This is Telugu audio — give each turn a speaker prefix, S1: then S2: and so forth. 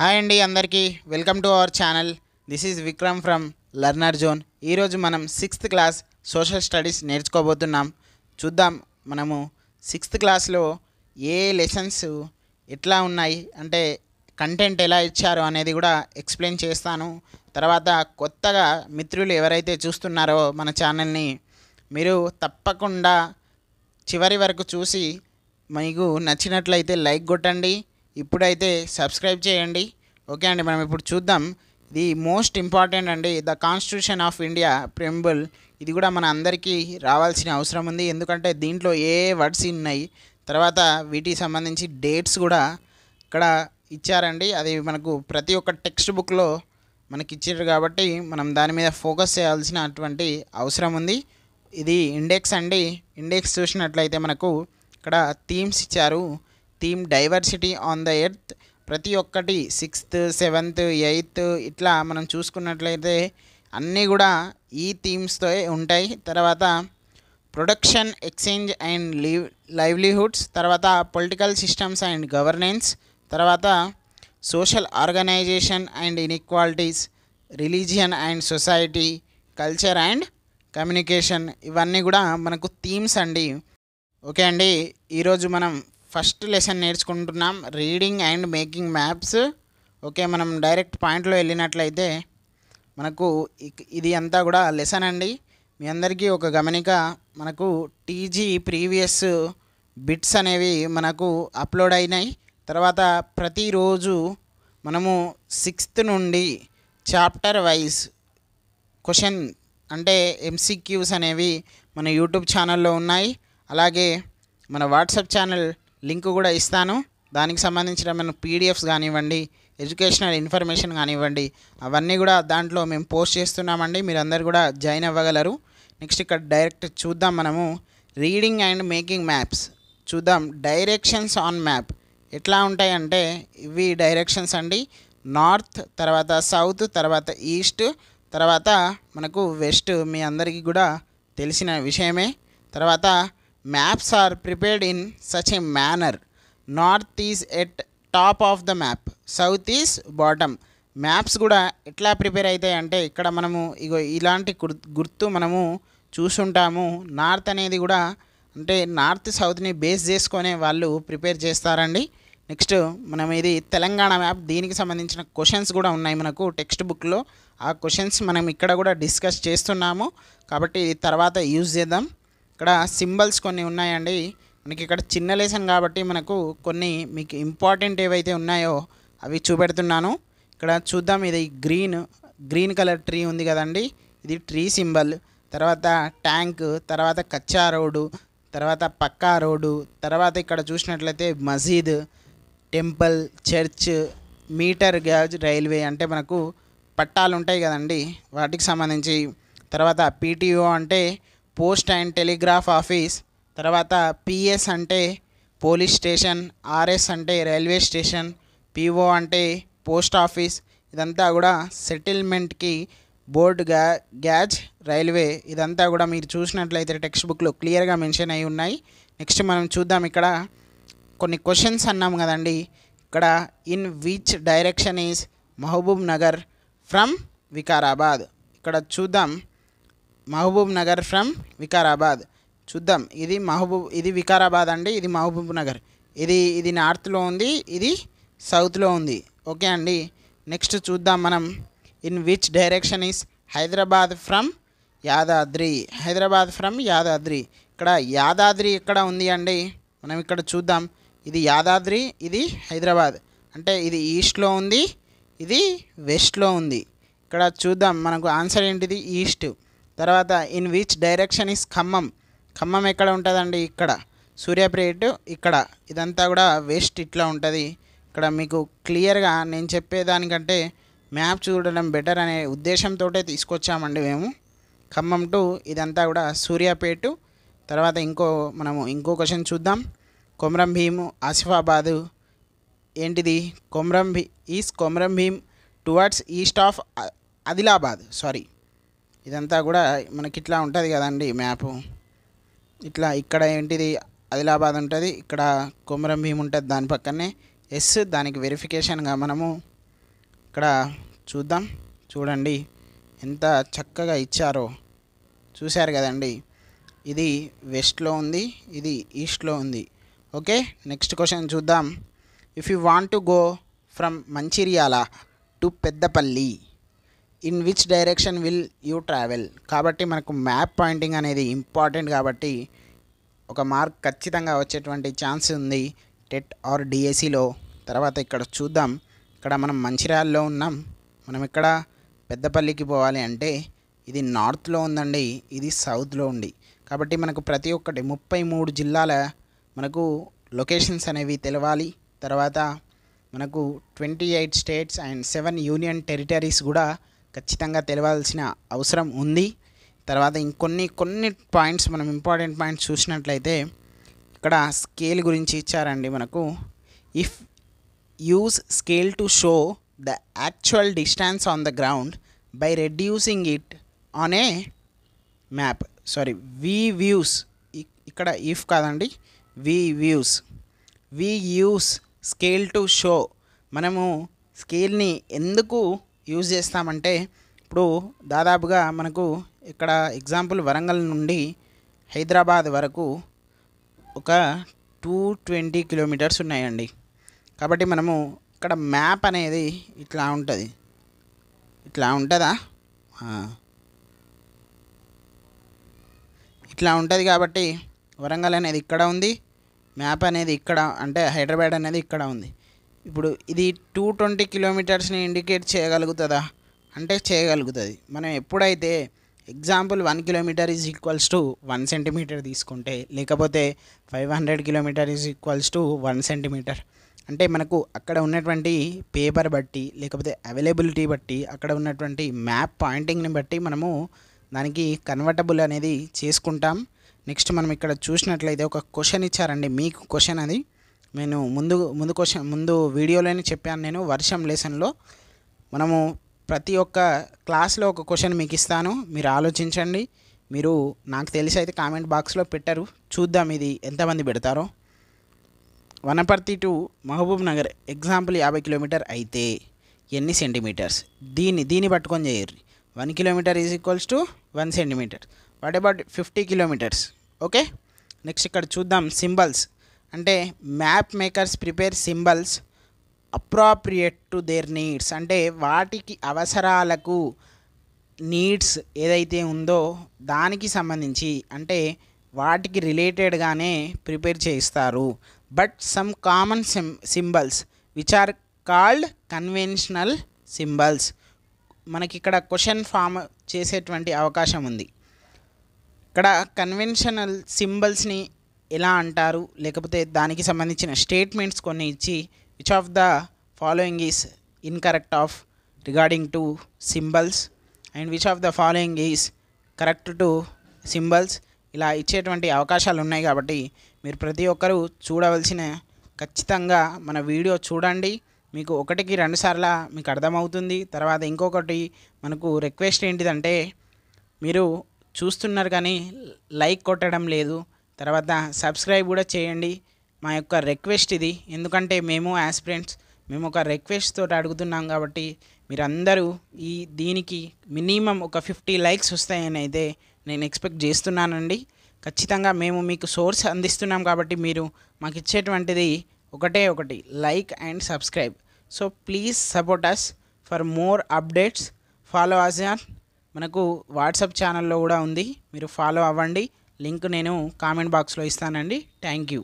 S1: హాయ్ అండి అందరికీ welcome to our channel. This is Vikram from learner zone. ఈరోజు మనం 6th క్లాస్ సోషల్ స్టడీస్ నేర్చుకోబోతున్నాం. చూద్దాం మనము 6th క్లాస్లో ఏ లెసన్స్ ఎట్లా ఉన్నాయి అంటే కంటెంట్ ఎలా ఇచ్చారో అనేది కూడా ఎక్స్ప్లెయిన్ చేస్తాను. తర్వాత కొత్తగా మిత్రులు ఎవరైతే చూస్తున్నారో మన ఛానల్ని మీరు తప్పకుండా చివరి వరకు చూసి మీకు నచ్చినట్లయితే లైక్ కొట్టండి. ఇప్పుడైతే సబ్స్క్రైబ్ చేయండి. ఓకే అండి, మనం ఇప్పుడు చూద్దాం. ఇది మోస్ట్ ఇంపార్టెంట్ అండి, the constitution of India preamble. ఇది కూడా మన అందరికీ రావాల్సిన అవసరం ఉంది, ఎందుకంటే దీంట్లో ఏ వర్డ్స్ ఉన్నాయి, తర్వాత వీటికి సంబంధించి డేట్స్ కూడా ఇక్కడ ఇచ్చారండి. అది మనకు ప్రతి ఒక్క టెక్స్ట్ బుక్లో మనకి ఇచ్చారు కాబట్టి మనం దాని మీద ఫోకస్ చేయాల్సినటువంటి అవసరం ఉంది. ఇది ఇండెక్స్ అండి. ఇండెక్స్ చూసినట్లయితే మనకు ఇక్కడ థీమ్స్ ఇచ్చారు. Theme diversity on the earth. ప్రతి ఒక్కటి 6th 7th 8th ఇట్లా మనం చూసుకున్నట్లయితే అన్నీ కూడా ఈ థీమ్స్తో ఉంటాయి. తర్వాత ప్రొడక్షన్, ఎక్స్చేంజ్ అండ్ లైవ్లీహుడ్స్, తర్వాత పొలిటికల్ సిస్టమ్స్ అండ్ గవర్నెన్స్, తర్వాత social organisation and inequalities, religion and society, culture and communication. ఇవన్నీ కూడా మనకు థీమ్స్ అండి. ఓకే అండి, ఈరోజు మనం ఫస్ట్ లెసన్ నేర్చుకుంటున్నాం, reading and making maps. Okay, మనం డైరెక్ట్ పాయింట్లో వెళ్ళినట్లయితే మనకు ఇది అంతా కూడా లెసన్ అండి. మీ అందరికీ ఒక గమనిక, మనకు టీజీ ప్రీవియస్ బిట్స్ అనేవి మనకు అప్లోడ్ అయినాయి. తర్వాత ప్రతిరోజు మనము 6th నుండి చాప్టర్ వైజ్ క్వశ్చన్ అంటే ఎంసీక్యూస్ అనేవి మన యూట్యూబ్ ఛానల్లో ఉన్నాయి. అలాగే మన వాట్సాప్ ఛానల్ లింక్ కూడా ఇస్తాను. దానికి సంబంధించిన మన పీడిఎఫ్స్ కానివ్వండి, ఎడ్యుకేషనల్ ఇన్ఫర్మేషన్ కానివ్వండి, అవన్నీ కూడా దాంట్లో మేము పోస్ట్ చేస్తున్నామండి. మీరు అందరు కూడా జాయిన్ అవ్వగలరు. నెక్స్ట్ ఇక్కడ డైరెక్ట్ చూద్దాం, మనము రీడింగ్ అండ్ మేకింగ్ మ్యాప్స్ చూద్దాం. డైరెక్షన్స్ ఆన్ మ్యాప్ ఎట్లా ఉంటాయంటే ఇవి డైరెక్షన్స్ అండి. నార్త్, తర్వాత సౌత్, తర్వాత ఈస్ట్, తర్వాత మనకు వెస్ట్. మీ అందరికీ కూడా తెలిసిన విషయమే. తర్వాత maps are prepared in such a manner. North is at top of the map, south is bottom. Maps కూడా ఎట్లా ప్రిపేర్ అవుతాయి అంటే ఇక్కడ మనము ఇగో ఇలాంటి గుర్తు మనము చూసుంటాము. నార్త్ అనేది కూడా అంటే నార్త్ సౌత్ని బేస్ చేసుకొని వాళ్ళు ప్రిపేర్ చేస్తారండి. నెక్స్ట్ మనం ఇది తెలంగాణ మ్యాప్. దీనికి సంబంధించిన క్వశ్చన్స్ కూడా ఉన్నాయి మనకు టెక్స్ట్ బుక్లో. ఆ క్వశ్చన్స్ మనం ఇక్కడ కూడా డిస్కస్ చేస్తున్నాము కాబట్టి ఇది తర్వాత యూజ్ చేద్దాం. ఇక్కడ సింబల్స్ కొన్ని ఉన్నాయండి మనకి. ఇక్కడ చిన్న లెసన్ కాబట్టి మనకు కొన్ని మీకు ఇంపార్టెంట్ ఏవైతే ఉన్నాయో అవి చూపెడుతున్నాను. ఇక్కడ చూద్దాం, ఇది గ్రీన్ కలర్ ట్రీ ఉంది కదండి, ఇది ట్రీ సింబల్. తర్వాత ట్యాంక్, తర్వాత కచ్చా రోడ్డు, తర్వాత పక్కా రోడ్డు, తర్వాత ఇక్కడ చూసినట్లయితే మసీద్, temple, church, metre gauge railway అంటే మనకు పట్టాలు ఉంటాయి కదండి వాటికి సంబంధించి. తర్వాత పీటీఓ అంటే పోస్ట్ అండ్ టెలిగ్రాఫ్ ఆఫీస్, తర్వాత పిఎస్ అంటే పోలీస్ స్టేషన్, ఆర్ఎస్ అంటే రైల్వే స్టేషన్, పిఓ అంటే పోస్ట్ ఆఫీస్. ఇదంతా కూడా సెటిల్మెంట్కి బోర్డ్ గ్యాజ్ రైల్వే. ఇదంతా కూడా మీరు చూసినట్లయితే టెక్స్ట్ బుక్లో క్లియర్గా మెన్షన్ అయి ఉన్నాయి. నెక్స్ట్ మనం చూద్దాం, ఇక్కడ కొన్ని క్వశ్చన్స్ అన్నాం కదండి. ఇక్కడ in which direction is Mahabubnagar from Vikarabad. ఇక్కడ చూద్దాం, మహబూబ్ నగర్ ఫ్రమ్ వికారాబాద్ చూద్దాం. ఇది వికారాబాద్ అండి, ఇది మహబూబ్ నగర్. ఇది నార్త్లో ఉంది, ఇది సౌత్లో ఉంది. ఓకే అండి, నెక్స్ట్ చూద్దాం మనం. In which direction is Hyderabad from Yadadri. Hyderabad from Yadadri. ఇక్కడ యాదాద్రి ఎక్కడ ఉంది అండి, మనం ఇక్కడ చూద్దాం. ఇది యాదాద్రి, ఇది హైదరాబాద్. అంటే ఇది ఈస్ట్లో ఉంది, ఇది వెస్ట్లో ఉంది. ఇక్కడ చూద్దాం మనకు ఆన్సర్ ఏంటిది, ఈస్ట్. తర్వాత in which direction is Khammam. Khammam ఎక్కడ ఉంటుందండి, ఇక్కడ. సూర్యాపేట ఇక్కడ. ఇదంతా కూడా వెస్ట్ ఇట్లా ఉంటుంది. ఇక్కడ మీకు క్లియర్గా నేను చెప్పేదానికంటే మ్యాప్ చూడడం బెటర్ అనే ఉద్దేశంతో తీసుకొచ్చామండి మేము. ఖమ్మం టు ఇదంతా కూడా సూర్యాపేట. తర్వాత ఇంకో క్వశ్చన్ చూద్దాం. కొమరం భీము, ఆసిఫాబాదు ఏంటిది, Komaram Bheem towards east of Adilabad. Sorry, ఇదంతా కూడా మనకి ఇట్లా ఉంటుంది కదండి మ్యాపు. ఇట్లా ఇక్కడ ఏంటిది ఆదిలాబాద్ ఉంటుంది, ఇక్కడ కొమరం భీం ఉంటుంది దాని పక్కనే ఎస్. దానికి వెరిఫికేషన్గా మనము ఇక్కడ చూద్దాం, చూడండి ఎంత చక్కగా ఇచ్చారో. చూశారు కదండి, ఇది వెస్ట్లో ఉంది, ఇది ఈస్ట్లో ఉంది. ఓకే, నెక్స్ట్ క్వశ్చన్ చూద్దాం. If you want to go from Mancherial to Peddapalli, in which direction will you travel? కాబట్టి మనకు మ్యాప్ పాయింటింగ్ అనేది ఇంపార్టెంట్ కాబట్టి ఒక మార్క్ ఖచ్చితంగా వచ్చేటువంటి ఛాన్స్ ఉంది టెట్ ఆర్ డిఎస్సిలో. తర్వాత ఇక్కడ చూద్దాం, ఇక్కడ మనం మంచిర్యాలలో ఉన్నాం, మనం ఇక్కడ పెద్దపల్లికి పోవాలి అంటే ఇది నార్త్లో ఉందండి, ఇది సౌత్లో ఉంది. కాబట్టి మనకు ప్రతి ఒక్కటి 33 జిల్లాల మనకు లొకేషన్స్ అనేవి తెలవాలి. తర్వాత మనకు 28 స్టేట్స్ అండ్ 7 యూనియన్ టెరిటరీస్ కూడా ఖచ్చితంగా తెలవాల్సిన అవసరం ఉంది. తర్వాత కొన్ని పాయింట్స్ మనం ఇంపార్టెంట్ పాయింట్స్ చూసినట్లయితే ఇక్కడ స్కేల్ గురించి ఇచ్చారండి మనకు. If use scale to show the actual distance on the ground by reducing it on a map. Sorry, we use, ఇక్కడ ఇఫ్ కాదండి, we use scale to show. మనము స్కేల్ని ఎందుకు యూజ్ చేస్తామంటే ఇప్పుడు దాదాపుగా మనకు ఇక్కడ ఎగ్జాంపుల్ వరంగల్ నుండి హైదరాబాద్ వరకు ఒక 220 కిలోమీటర్స్ ఉన్నాయండి. కాబట్టి మనము ఇక్కడ మ్యాప్ అనేది ఇట్లా ఉంటుంది, ఇట్లా ఉంటుందా, ఇట్లా ఉంటుంది. కాబట్టి వరంగల్ అనేది ఇక్కడ ఉంది, మ్యాప్ అనేది ఇక్కడ, అంటే హైదరాబాద్ అనేది ఇక్కడ ఉంది. ఇప్పుడు ఇది 220 కిలోమీటర్స్ని ఇండికేట్ చేయగలుగుతుందా అంటే చేయగలుగుతుంది. మనం ఎప్పుడైతే example 1 kilometre is equals to 1 centimetre తీసుకుంటే, లేకపోతే 500 kilometre is equals to 1 centimetre అంటే మనకు అక్కడ ఉన్నటువంటి పేపర్ బట్టి, లేకపోతే అవైలబిలిటీ బట్టి, అక్కడ ఉన్నటువంటి మ్యాప్ పాయింటింగ్ని బట్టి మనము దానికి కన్వర్టబుల్ అనేది చేసుకుంటాం. నెక్స్ట్ మనం ఇక్కడ చూసినట్లయితే ఒక క్వశ్చన్ ఇచ్చారండి, మీకు క్వశ్చన్ అది నేను ముందు వీడియోలోనే చెప్పాను. నేను వర్షం లెసన్లో మనము ప్రతి ఒక్క క్లాస్లో ఒక క్వశ్చన్ మీకు ఇస్తాను, మీరు ఆలోచించండి. మీరు నాకు తెలిసి అయితే కామెంట్ బాక్స్లో పెట్టరు, చూద్దాం ఇది ఎంతమంది పెడతారో. Wanaparthy to Mahabubnagar example 50 kilometre అయితే ఎన్ని సెంటీమీటర్స్, దీన్ని పట్టుకొని చేయరు. 1 kilometre is equals to 1 centimetre. What about 50 kilometres? Okay, next ఇక్కడ చూద్దాం సింబల్స్. అంటే map makers prepare symbols appropriate to their needs. అంటే వాటికి అవసరాలకు, నీడ్స్ ఏదైతే ఉందో దానికి సంబంధించి, అంటే వాటికి రిలేటెడ్గానే ప్రిపేర్ చేయిస్తారు. But some common symbols which are called conventional symbols. మనకి ఇక్కడ క్వశ్చన్ ఫామ్ చేసేటువంటి అవకాశం ఉంది. ఇక్కడ కన్వెన్షనల్ సింబల్స్ని ఎలా అంటారు, లేకపోతే దానికి సంబంధించిన స్టేట్మెంట్స్ కొన్ని ఇచ్చి which of the following is incorrect of regarding to symbols and which of the following is correct to symbols, ఇలా ఇచ్చేటువంటి అవకాశాలు ఉన్నాయి. కాబట్టి మీరు ప్రతి ఒక్కరూ చూడవలసిన, ఖచ్చితంగా మన వీడియో చూడండి, మీకు 1కి 2 సార్లు మీకు అర్థమవుతుంది. తర్వాత ఇంకొకటి మనకు రిక్వెస్ట్ ఏంటిదంటే, మీరు చూస్తున్నారు కానీ లైక్ కొట్టడం లేదు, తర్వాత సబ్స్క్రైబ్ కూడా చేయండి. మా యొక్క రిక్వెస్ట్ ఇది, ఎందుకంటే మేము యాస్పిరెంట్స్, మేము ఒక రిక్వెస్ట్ తోటి అడుగుతున్నాం. కాబట్టి మీరందరూ దీనికి మినిమం ఒక 50 లైక్స్ వస్తాయని అయితే నేను ఎక్స్పెక్ట్ చేస్తున్నానండి. ఖచ్చితంగా మేము మీకు సోర్స్ అందిస్తున్నాం కాబట్టి మీరు మాకు ఇచ్చేటువంటిది ఒకటి like and subscribe. So please support us for more updates. Follow us on మనకు వాట్సాప్ ఛానల్లో కూడా ఉంది, మీరు ఫాలో అవ్వండి. లింక్ నేను కామెంట్ బాక్స్లో ఇస్తానండి. Thank you.